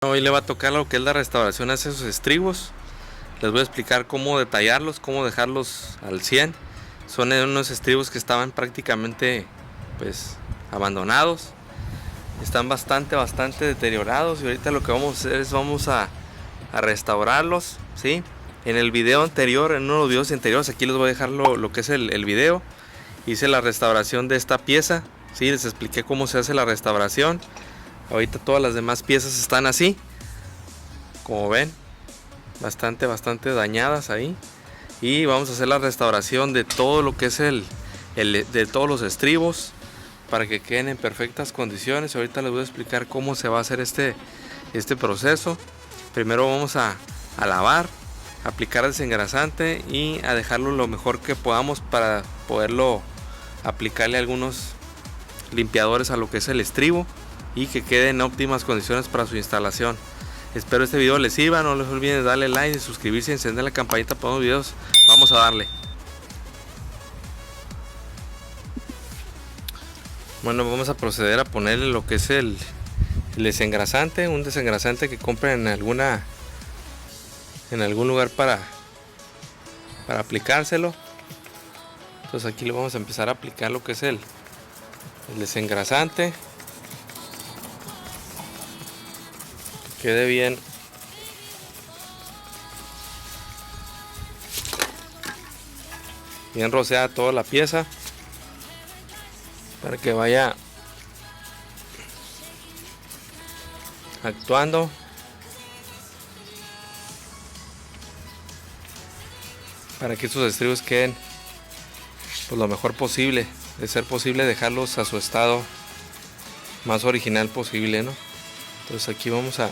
Hoy le va a tocar lo que es la restauración a esos estribos. Les voy a explicar cómo detallarlos, cómo dejarlos al 100. Son unos estribos que estaban prácticamente pues abandonados. Están bastante deteriorados y ahorita lo que vamos a hacer es vamos a restaurarlos, ¿sí? En el video anterior, en uno de los videos anteriores, aquí les voy a dejar lo que es el video. Hice la restauración de esta pieza, ¿sí? Les expliqué cómo se hace la restauración. Ahorita todas las demás piezas están así, como ven, bastante dañadas ahí. Y vamos a hacer la restauración de todo lo que es de todos los estribos para que queden en perfectas condiciones. Ahorita les voy a explicar cómo se va a hacer este proceso. Primero vamos a lavar, aplicar desengrasante y a dejarlo lo mejor que podamos para poderlo aplicarle algunos limpiadores a lo que es el estribo y que quede en óptimas condiciones para su instalación. Espero este video les sirva, no les olviden darle like, de suscribirse y encender la campanita para nuevos videos. Vamos a darle. Bueno, vamos a proceder a ponerle lo que es el desengrasante, un desengrasante que compren en algún lugar para aplicárselo. Entonces aquí le vamos a empezar a aplicar lo que es el desengrasante. Quede bien rociada toda la pieza para que vaya actuando. Para que estos estribos queden pues lo mejor posible, de ser posible dejarlos a su estado más original posible, ¿no? Entonces aquí vamos a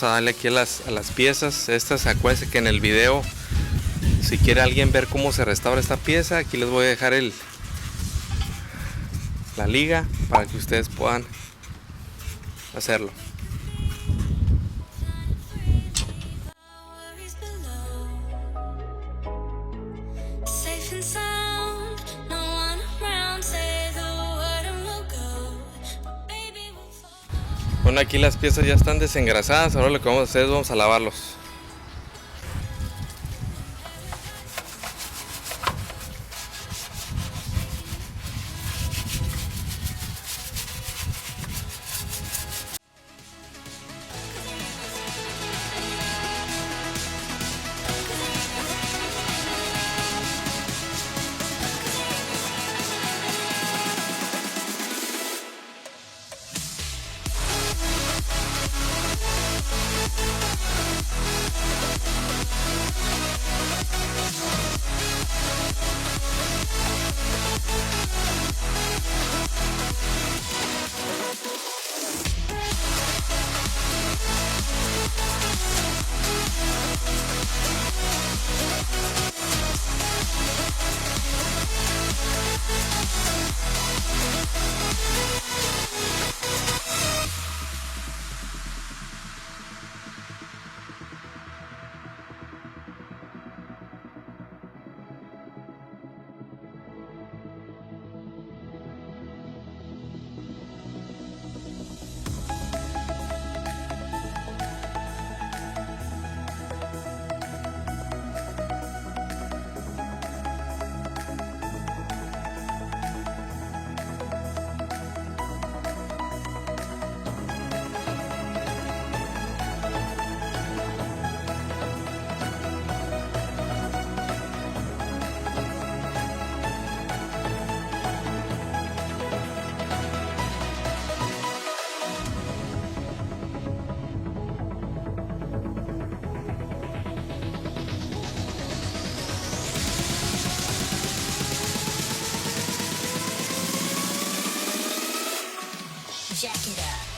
darle aquí a las piezas. Estas, acuérdense que en el video, si quiere alguien ver cómo se restaura esta pieza, aquí les voy a dejar la liga para que ustedes puedan hacerlo. Bueno, aquí las piezas ya están desengrasadas. Ahora lo que vamos a hacer es vamos a lavarlos. Jack it up.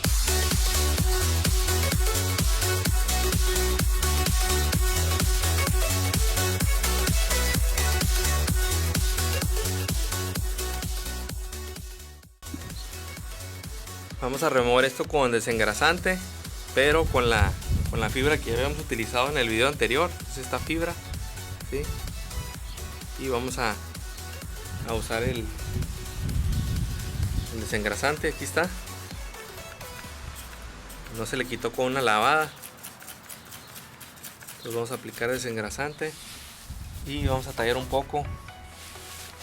Vamos a remover esto con desengrasante, pero con la fibra que ya habíamos utilizado en el video anterior. Es esta fibra, ¿sí? Y vamos a usar el desengrasante. Aquí está. No se le quitó con una lavada. Entonces vamos a aplicar desengrasante y vamos a tallar un poco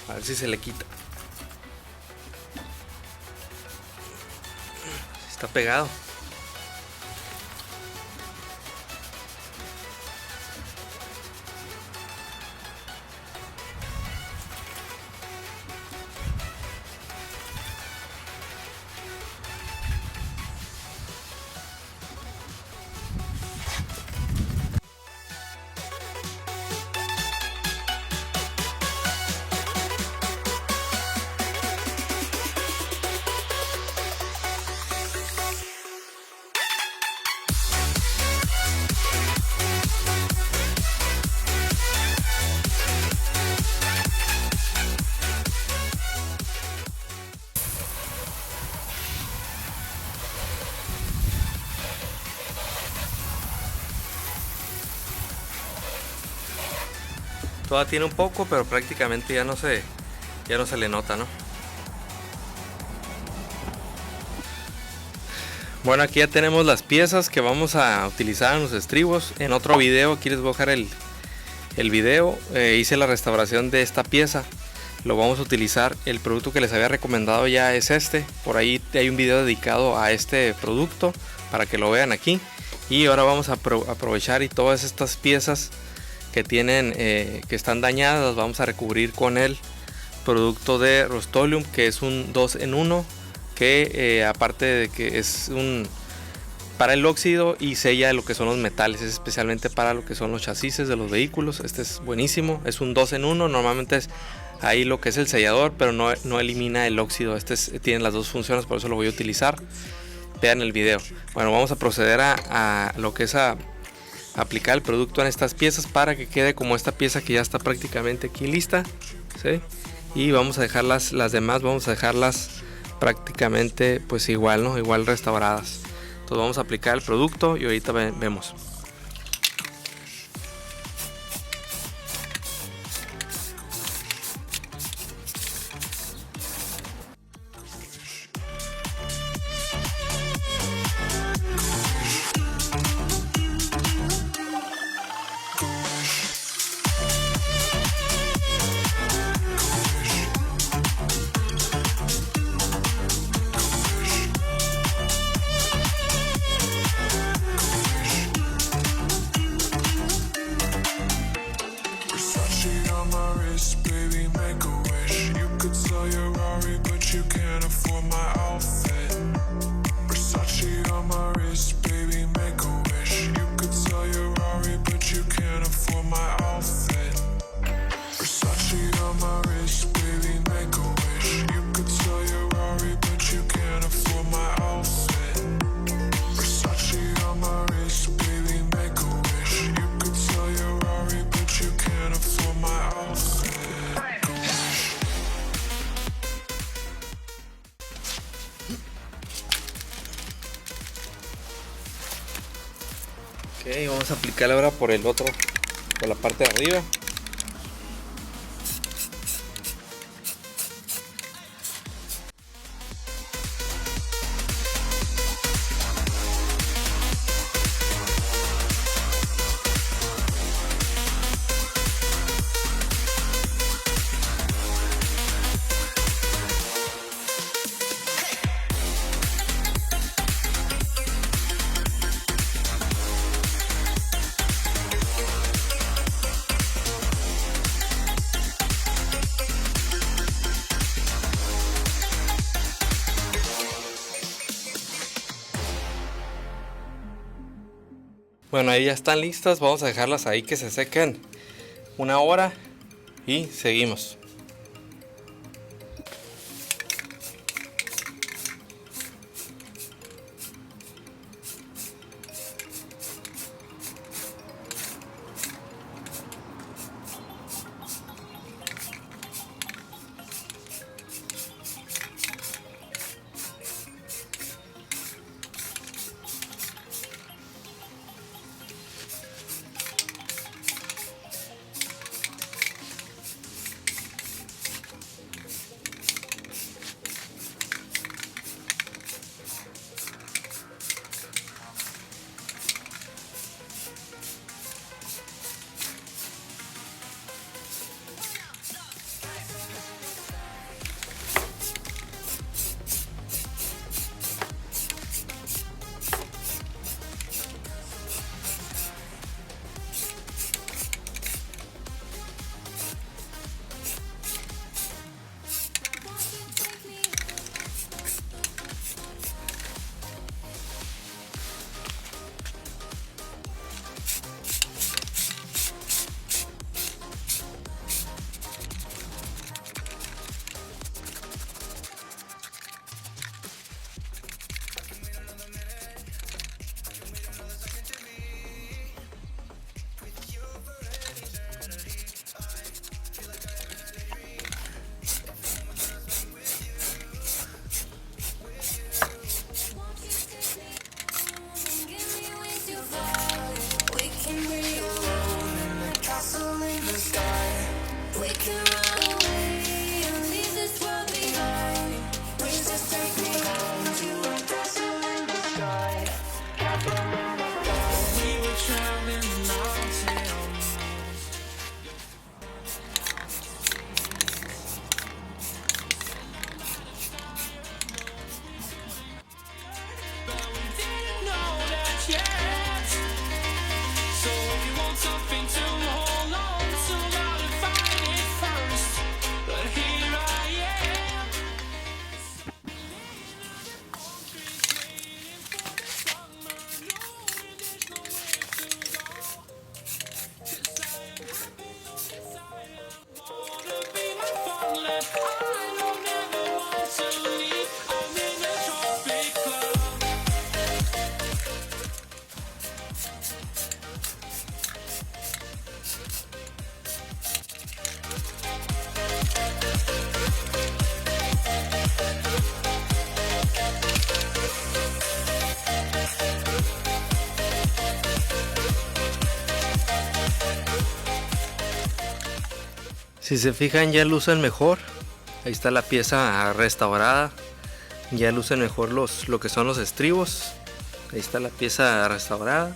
a ver si se le quita. Está pegado. Todavía tiene un poco, pero prácticamente ya no se le nota, ¿no? Bueno, aquí ya tenemos las piezas que vamos a utilizar en los estribos. En otro video, aquí les voy a dejar el video, hice la restauración de esta pieza. Lo vamos a utilizar. El producto que les había recomendado ya es este. Por ahí hay un video dedicado a este producto para que lo vean aquí. Y ahora vamos a aprovechar y todas estas piezas que tienen que están dañadas las vamos a recubrir con el producto de Rust-Oleum, que es un 2 en 1, que aparte de que es para el óxido y sella lo que son los metales, es especialmente para lo que son los chasis de los vehículos. Este es buenísimo, es un 2 en 1, normalmente es ahí lo que es el sellador, pero no elimina el óxido. Tiene las dos funciones, por eso lo voy a utilizar. Vean el video. Bueno, vamos a proceder a lo que es a aplicar el producto en estas piezas para que quede como esta pieza que ya está prácticamente aquí lista, ¿sí? Y vamos a dejarlas, las demás vamos a dejarlas prácticamente pues igual, ¿no? Igual restauradas. Entonces vamos a aplicar el producto y ahorita vemos. Ok, vamos a aplicarle ahora por la parte de arriba. Bueno, ahí ya están listas, vamos a dejarlas ahí que se sequen una hora y seguimos. Si se fijan, ya lucen mejor. Ahí está la pieza restaurada. Ya lucen mejor lo que son los estribos. Ahí está la pieza restaurada.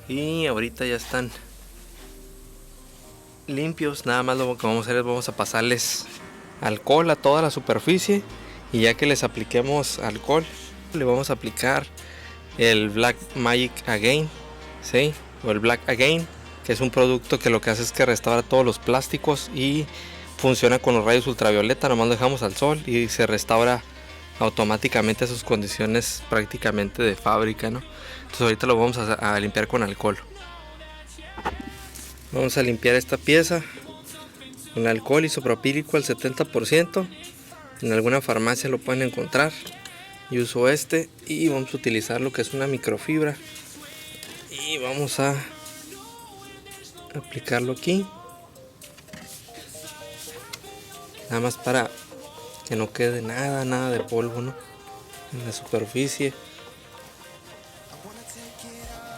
Y ahorita ya están limpios. Nada más lo que vamos a hacer es vamos a pasarles alcohol a toda la superficie. Y ya que les apliquemos alcohol, le vamos a aplicar el Black Magic Again, ¿sí? O el Black Again, que es un producto que lo que hace es que restaura todos los plásticos y funciona con los rayos ultravioleta. Nomás lo dejamos al sol y se restaura automáticamente a sus condiciones prácticamente de fábrica, ¿no? Entonces ahorita lo vamos a limpiar con alcohol. Vamos a limpiar esta pieza con alcohol isopropílico al 70%. En alguna farmacia lo pueden encontrar. Yo uso este y vamos a utilizar lo que es una microfibra y vamos a aplicarlo aquí, nada más para que no quede nada de polvo, ¿no? En la superficie,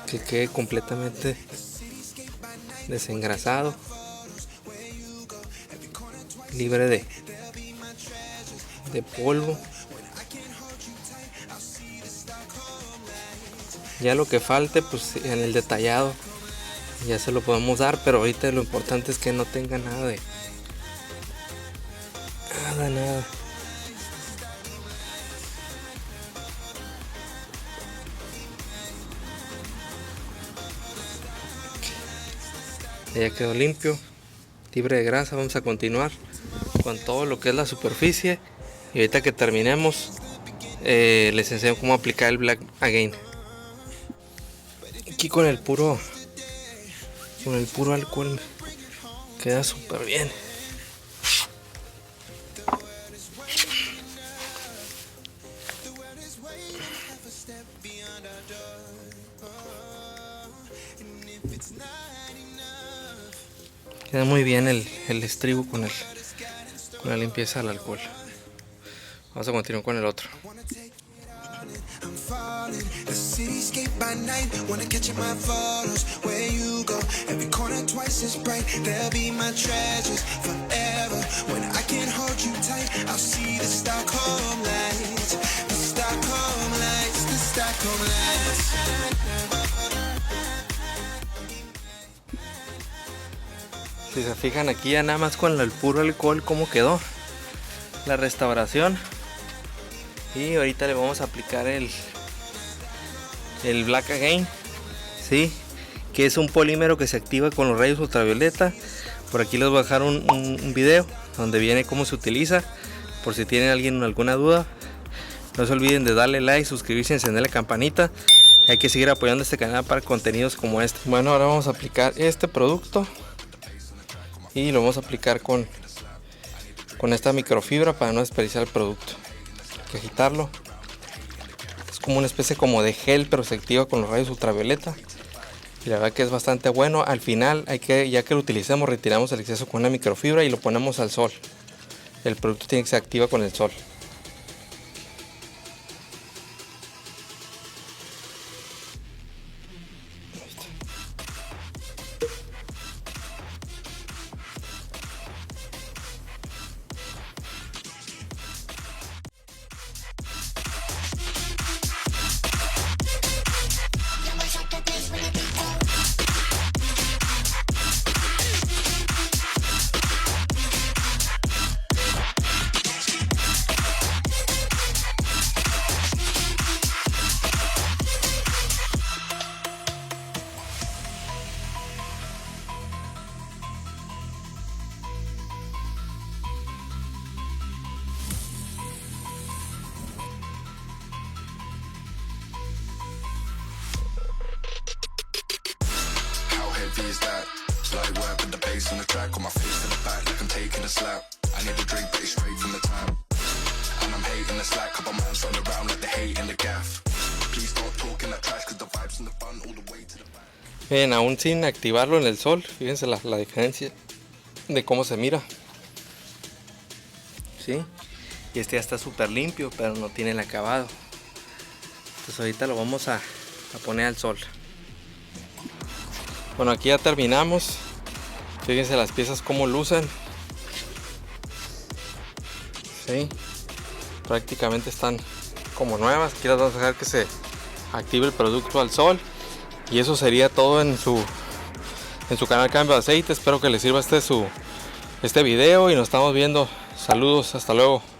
que quede completamente desengrasado, libre de polvo. Ya lo que falte, pues en el detallado ya se lo podemos dar, pero ahorita lo importante es que no tenga nada. Ya quedó limpio, libre de grasa. Vamos a continuar con todo lo que es la superficie y ahorita que terminemos les enseño cómo aplicar el Black Again. Aquí con el puro alcohol queda súper bien. Queda muy bien el estribo con la limpieza del alcohol. Vamos a continuar con el otro. The cityscape by night, wanna catch my photos where you go. Every corner twice as bright, they'll be my treasures forever. When I can't hold you tight, I'll see the Stockholm lights, the Stockholm lights, the Stockholm lights. Si se fijan aquí ya nada más con el puro alcohol cómo quedó la restauración. Y ahorita le vamos a aplicar el Black Again, ¿sí? Que es un polímero que se activa con los rayos ultravioleta. Por aquí les voy a dejar un video donde viene cómo se utiliza, por si tienen alguna duda. No se olviden de darle like, suscribirse y encender la campanita. Y hay que seguir apoyando este canal para contenidos como este. Bueno, ahora vamos a aplicar este producto y lo vamos a aplicar con esta microfibra para no desperdiciar el producto. Hay que agitarlo. Es como una especie como de gel, pero se activa con los rayos ultravioleta. Y la verdad que es bastante bueno. Al final, ya que lo utilicemos, retiramos el exceso con una microfibra y lo ponemos al sol. El producto tiene que se activa con el sol. Is that light work with the bass on the track, on my face to the back like I'm taking a slap. I need a drink, but it's straight from the tap. And I'm hating the slack, couple man's run around like they hate in the gaff. Please stop talking that trash, cause the vibes and the fun all the way to the back. Bien, aún sin activarlo en el sol, fíjense la diferencia de cómo se mira. ¿Sí? Y este ya está súper limpio, pero no tiene el acabado. Entonces ahorita lo vamos a poner al sol. Bueno, aquí ya terminamos. Fíjense las piezas cómo lucen. ¿sí? Prácticamente están como nuevas. Aquí las vamos a dejar que se active el producto al sol. Y eso sería todo en su canal Cambio de Aceite. Espero que les sirva este video y nos estamos viendo. Saludos, hasta luego.